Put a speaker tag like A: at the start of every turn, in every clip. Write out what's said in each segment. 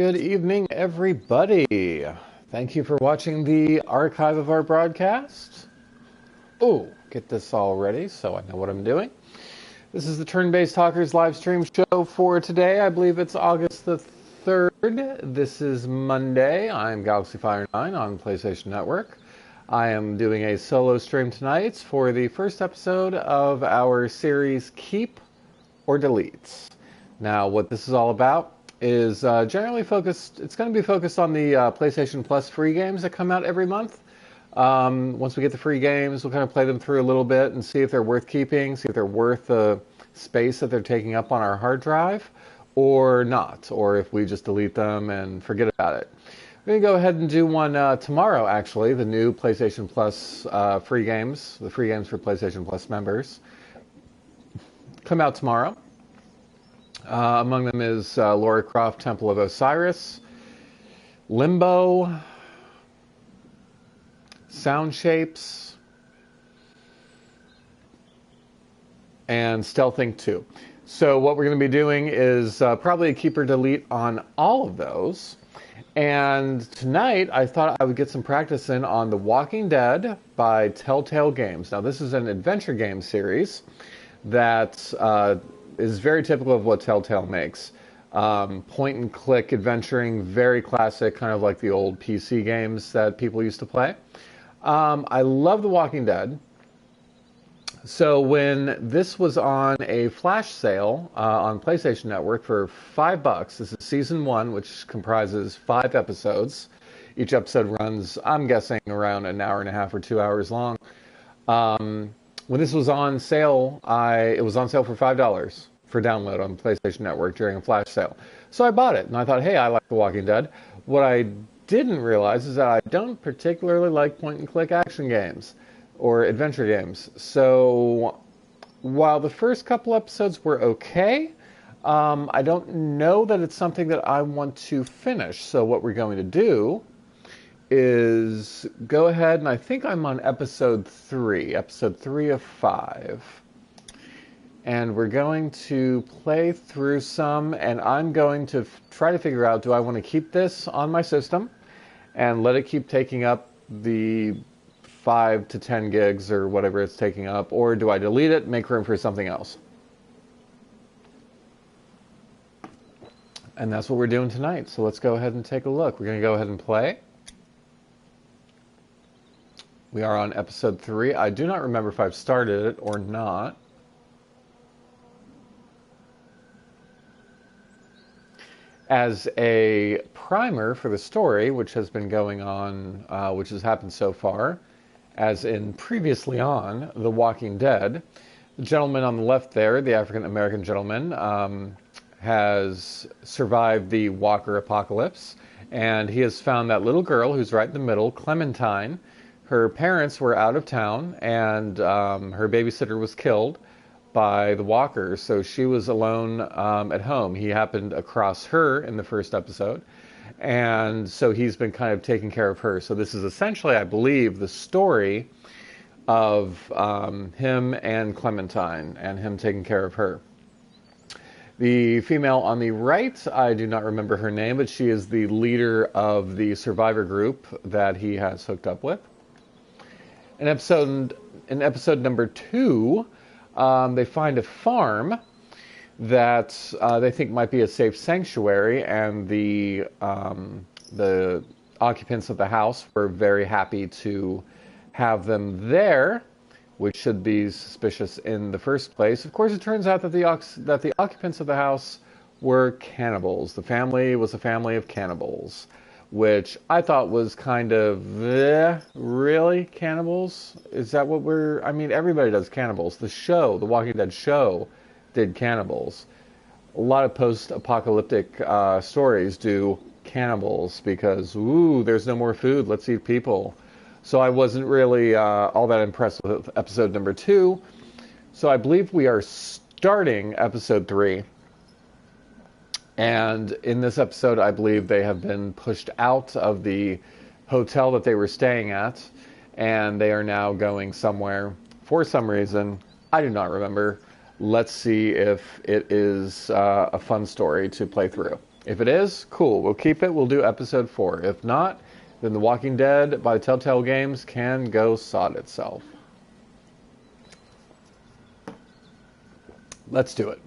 A: Good evening, everybody. Thank you for watching the archive of our broadcast. Oh, get this all ready so I know what I'm doing. This is the Turn-Based Talkers live stream show for today. I believe it's August the 3rd. This is Monday. I'm Galaxy Fire 9 on PlayStation Network. I am doing a solo stream tonight for the first episode of our series Keep or Delete. Now, what this is all about is generally focused, it's going to be focused on the PlayStation Plus free games that come out every month. Once we get the free games, we'll kind of play them through a little bit and see if they're worth keeping, see if they're worth the space that they're taking up on our hard drive or not, or if we just delete them and forget about it. We're going to go ahead and do one tomorrow, actually, the new PlayStation Plus free games, the free games for PlayStation Plus members, come out tomorrow. Among them is Lara Croft Temple of Osiris, Limbo, Sound Shapes, and Stealthing 2. So what we're going to be doing is probably a keep or delete on all of those. And tonight I thought I would get some practice in on The Walking Dead by Telltale Games. Now this is an adventure game series that is very typical of what Telltale makes. Point and click adventuring, very classic, kind of like the old PC games that people used to play. I love The Walking Dead. So when this was on a flash sale on PlayStation Network for $5, this is season 1, which comprises 5 episodes. Each episode runs, I'm guessing, around an hour and a half or 2 hours long. When this was on sale, it was on sale for $5 for download on PlayStation Network during a flash sale. So I bought it, and I thought, hey, I like The Walking Dead. What I didn't realize is that I don't particularly like point-and-click action games or adventure games. So while the first couple episodes were okay, I don't know that it's something that I want to finish. So what we're going to do is go ahead, and I think I'm on episode 3 of 5. And we're going to play through some, and I'm going to try to figure out, do I want to keep this on my system and let it keep taking up the 5 to 10 gigs or whatever it's taking up, or do I delete it and make room for something else? And that's what we're doing tonight. So let's go ahead and take a look. We're going to go ahead and play. We are on episode 3. I do not remember if I've started it or not. As a primer for the story, which has been going on, which has happened so far, as in previously on The Walking Dead, the gentleman on the left there, the African-American gentleman, has survived the Walker apocalypse, and he has found that little girl who's right in the middle, Clementine. Her parents were out of town, and her babysitter was killed by the Walkers, so she was alone at home. He happened across her in the first episode, and so he's been kind of taking care of her. So this is essentially, I believe, the story of him and Clementine, and him taking care of her. The female on the right, I do not remember her name, but she is the leader of the survivor group that he has hooked up with. In episode number 2, they find a farm that they think might be a safe sanctuary, and the occupants of the house were very happy to have them there, which should be suspicious in the first place. Of course, it turns out that the occupants of the house were cannibals. The family was a family of cannibals, which I thought was kind of, really? Cannibals? Is that what I mean, everybody does cannibals. The show, The Walking Dead show, did cannibals. A lot of post-apocalyptic stories do cannibals because, there's no more food, let's eat people. So I wasn't really all that impressed with episode number 2. So I believe we are starting episode 3. And in this episode, I believe they have been pushed out of the hotel that they were staying at, and they are now going somewhere for some reason. I do not remember. Let's see if it is a fun story to play through. If it is, cool. We'll keep it. We'll do episode 4. If not, then The Walking Dead by Telltale Games can go sod itself. Let's do it.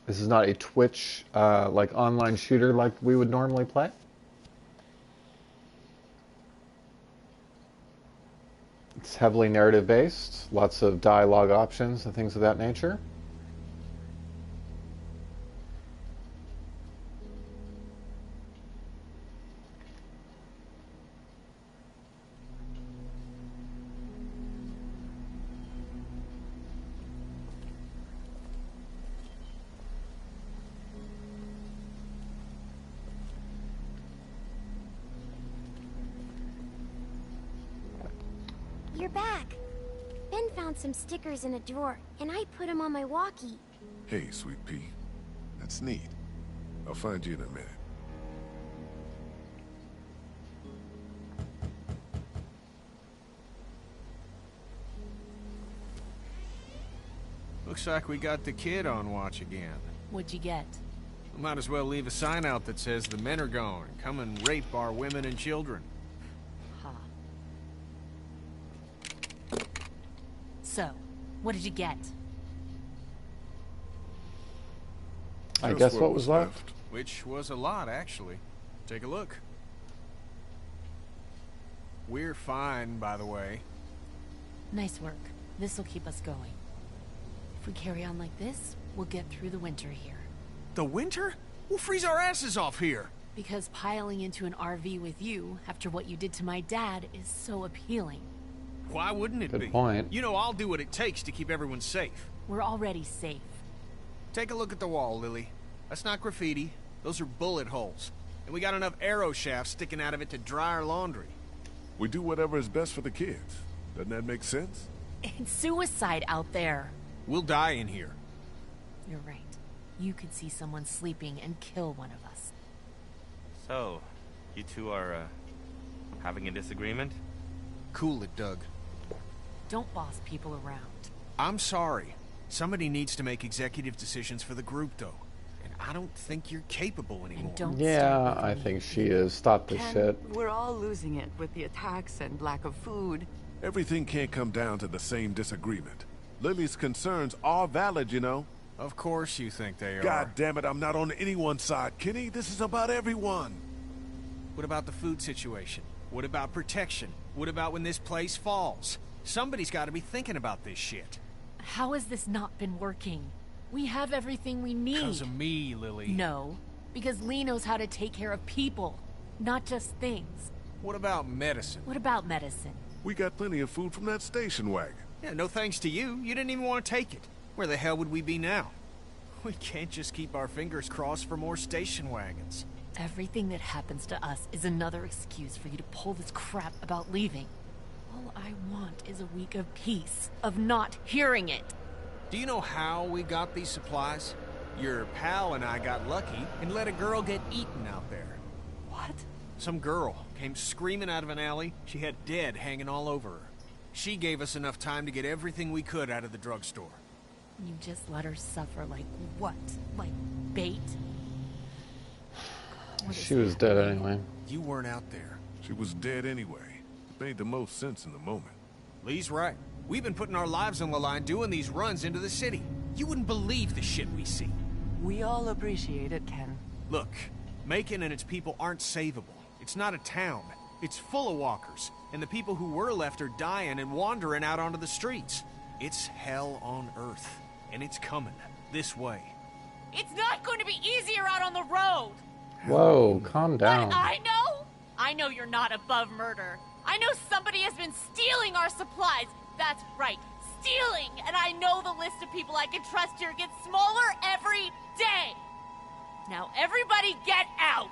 A: This is not a Twitch like online shooter like we would normally play. It's heavily narrative based, lots of dialogue options and things of that nature.
B: You're back. Ben found some stickers in a drawer, and I put them on my walkie.
C: Hey, Sweet Pea. That's neat. I'll find you in a minute.
D: Looks like we got the kid on watch again.
E: What'd you get?
D: We might as well leave a sign out that says the men are gone. Come and rape our women and children.
E: Huh. So, what did you get?
A: I
C: Just
A: guess what was left.
D: Which was a lot, actually. Take a look. We're fine, by the way.
E: Nice work. This'll keep us going. If we carry on like this, we'll get through the winter here.
D: The winter? We'll freeze our asses off here.
E: Because piling into an RV with you, after what you did to my dad, is so appealing.
D: Why wouldn't it be?
A: Good point.
D: You know I'll do what it takes to keep everyone safe.
E: We're already safe.
D: Take a look at the wall, Lily. That's not graffiti. Those are bullet holes. And we got enough arrow shafts sticking out of it to dry our laundry.
C: We do whatever is best for the kids. Doesn't that make sense?
E: It's suicide out there.
D: We'll die in here.
E: You're right. You could see someone sleeping and kill one of us.
F: So, you two are, having a disagreement?
D: Cool it, Doug.
E: Don't boss people around.
D: I'm sorry. Somebody needs to make executive decisions for the group, though. And I don't think you're capable anymore.
E: And don't
A: Yeah,
E: start with
A: I
E: me.
A: think she is. Stop this
G: Ken,
A: shit.
G: we're all losing it with the attacks and lack of food.
C: Everything can't come down to the same disagreement. Lily's concerns are valid, you know.
D: Of course you think they are.
C: God damn it, I'm not on anyone's side, Kenny. This is about everyone.
D: What about the food situation? What about protection? What about when this place falls? Somebody's got to be thinking about this shit.
E: How has this not been working? We have everything we need.
D: Because of me, Lily.
E: No, because Lee knows how to take care of people, not just things.
D: What about medicine?
E: What about medicine?
C: We got plenty of food from that station wagon.
D: Yeah, no thanks to you. You didn't even want to take it. Where the hell would we be now? We can't just keep our fingers crossed for more station wagons.
E: Everything that happens to us is another excuse for you to pull this crap about leaving. All I want is a week of peace, of not hearing it.
D: Do you know how we got these supplies? Your pal and I got lucky and let a girl get eaten out there.
G: What?
D: Some girl came screaming out of an alley. She had dead hanging all over her. She gave us enough time to get everything we could out of the drugstore.
E: You just let her suffer like what? Like bait? What is
A: She was dead anyway.
D: You weren't out there.
C: She was dead anyway. It made the most sense in the moment.
D: Lee's right. We've been putting our lives on the line doing these runs into the city. You wouldn't believe the shit we see.
G: We all appreciate it, Ken.
D: Look, Macon and its people aren't savable. It's not a town. It's full of walkers. And the people who were left are dying and wandering out onto the streets. It's hell on earth. And it's coming this way.
E: It's not going to be easier out on the road!
A: Whoa, calm down.
E: But I know you're not above murder. I know somebody has been stealing our supplies. That's right, stealing! And I know the list of people I can trust here gets smaller every day. Now everybody get out!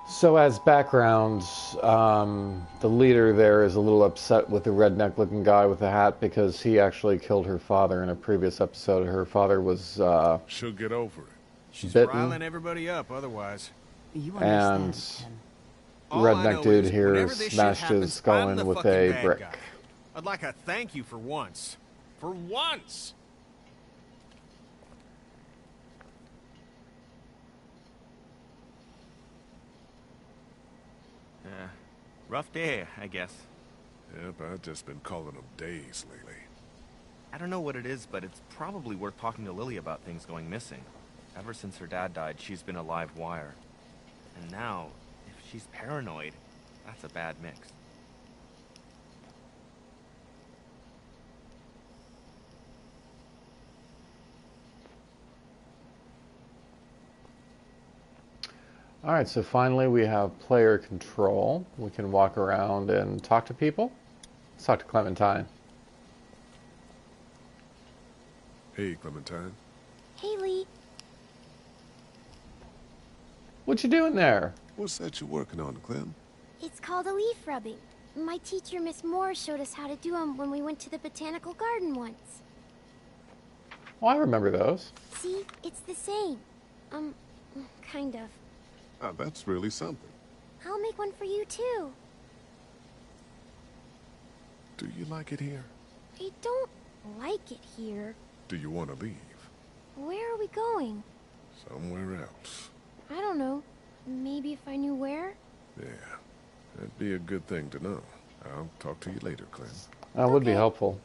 A: So as background, the leader there is a little upset with the redneck-looking guy with the hat because he actually killed her father in a previous episode. Her father was
C: She'll get over it.
D: She's
A: bitten.
D: riling everybody up otherwise.
G: You
A: And
G: understand, Ken.
D: All I
A: redneck
D: know
A: dude
D: is
A: here
D: whenever this shit
A: smashed
D: happens,
A: his skull
D: I'm
A: in
D: the
A: with
D: fucking
A: a
D: bad
A: brick.
D: guy. I'd like a thank you for once. For once!
F: Rough day, I guess.
C: Yep, I've just been calling them days lately.
F: I don't know what it is, but it's probably worth talking to Lily about things going missing. Ever since her dad died, she's been a live wire. And now, if she's paranoid, that's a bad mix.
A: All right, so finally we have player control. We can walk around and talk to people. Let's talk to Clementine.
C: Hey, Clementine.
B: Haley,
A: What you doing there?
C: What's that you working on, Clem?
B: it's called a leaf rubbing. My teacher, Miss Moore, showed us how to do them when we went to the botanical garden once.
A: Oh, I remember those.
B: See, it's the same. Kind of.
C: Oh, that's really something.
B: I'll make one for you, too.
C: Do you like it here?
B: I don't like it here.
C: Do you want to leave?
B: Where are we going?
C: Somewhere else.
B: I don't know. Maybe if I knew where?
C: Yeah, that'd be a good thing to know. I'll talk to you later, Clem.
A: That would be
B: Okay.
A: helpful.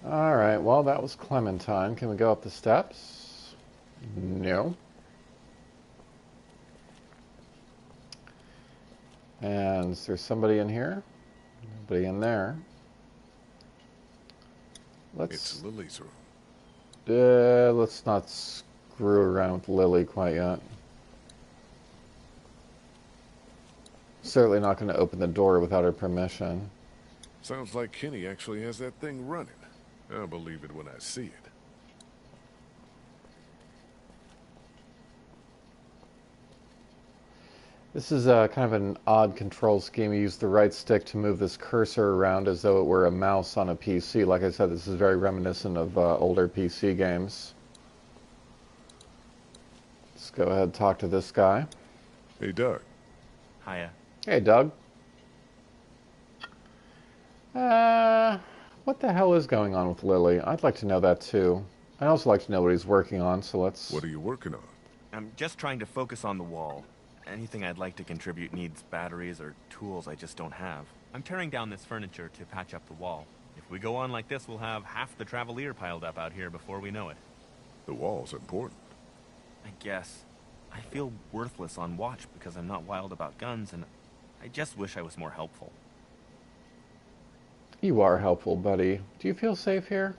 A: All right, well, that was Clementine. Can we go up the steps? No. And is there somebody in here? Nobody in there.
C: It's Lily's room.
A: Let's not screw around with Lily quite yet. Certainly not going to open the door without her permission.
C: Sounds like Kenny actually has that thing running. I'll believe it when I see it.
A: This is a kind of an odd control scheme. You use the right stick to move this cursor around as though it were a mouse on a PC. Like I said, this is very reminiscent of older PC games. Let's go ahead and talk to this guy.
C: Hey, Doug.
F: Hiya.
A: Hey, Doug. What the hell is going on with Lily? I'd like to know that too. I'd also like to know what he's working on, so let's...
C: What are you working on?
F: I'm just trying to focus on the wall. Anything I'd like to contribute needs batteries or tools I just don't have. I'm tearing down this furniture to patch up the wall. If we go on like this, we'll have half the Travelier piled up out here before we know it.
C: The wall's important.
F: I guess. I feel worthless on watch because I'm not wild about guns, and I just wish I was more helpful.
A: You are helpful, buddy. Do you feel safe here?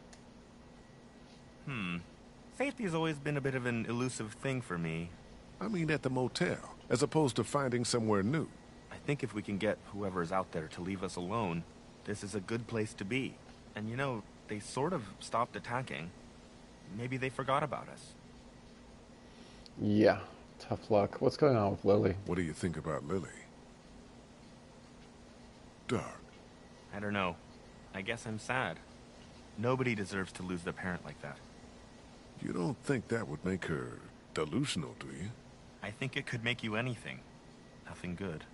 F: Safety's always been a bit of an elusive thing for me.
C: I mean at the motel, as opposed to finding somewhere new.
F: I think if we can get whoever's out there to leave us alone, this is a good place to be. And you know, they sort of stopped attacking. Maybe they forgot about us.
A: Yeah. Tough luck. What's going on with Lily?
C: What do you think about Lily? Doug.
F: I don't know. I guess I'm sad. Nobody deserves to lose their parent like that.
C: You don't think that would make her delusional, do you?
F: I think it could make you anything. Nothing good.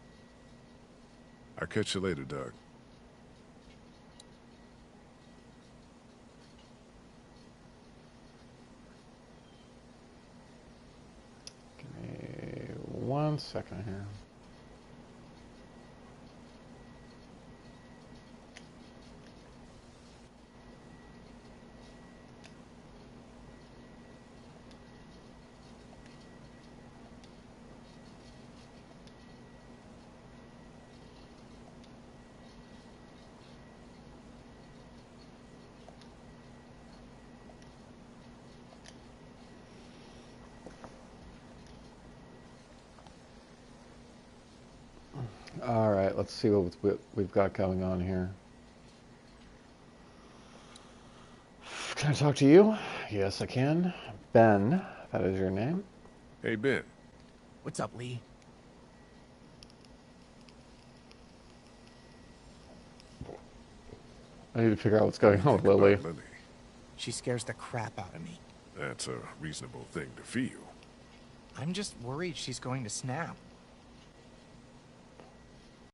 C: I'll catch you later, Doug.
A: Give me 1 second here. All right, let's see what we've got going on here. Can I talk to you? Yes, I can. Ben, that is your name.
C: Hey, Ben.
H: What's up, Lee?
A: I need to figure out what's going on with
C: Think
A: Lily.
C: about Lily.
H: She scares the crap out of me.
C: That's a reasonable thing to feel.
H: I'm just worried she's going to snap.